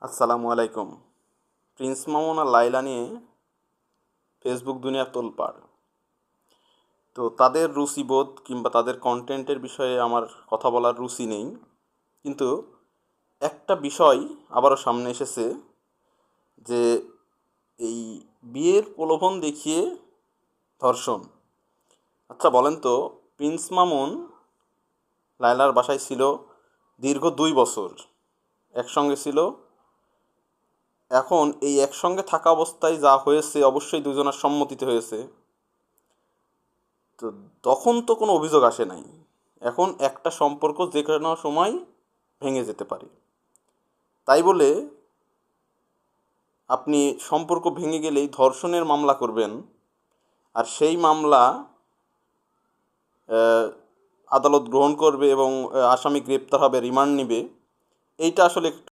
আসসালামু আলাইকুম। প্রিন্স মামুন আর লায়লা নিয়ে ফেসবুক দুনিয়া তোলপাড়। তো তাদের রুচিবোধ কিংবা তাদের কন্টেন্টের বিষয়ে আমার কথা বলার রুচি নেই, কিন্তু একটা বিষয় আবারও সামনে এসেছে যে এই বিয়ের প্রলোভন দেখিয়ে ধর্ষণ। আচ্ছা বলেন তো, প্রিন্স মামুন লায়লার বাসায় ছিল দীর্ঘ 2 বছর, একসঙ্গে ছিল। এখন এই একসঙ্গে থাকা অবস্থায় যা হয়েছে অবশ্যই দুজনের সম্মতিতে হয়েছে। তো তখন তো কোনো অভিযোগ আসে নাই। এখন একটা সম্পর্ক যে কোনো সময় ভেঙে যেতে পারে, তাই বলে আপনি সম্পর্ক ভেঙে গেলেই ধর্ষণের মামলা করবেন, আর সেই মামলা আদালত গ্রহণ করবে এবং আসামি গ্রেপ্তার হবে, রিমান্ড নিবে। এইটা আসলে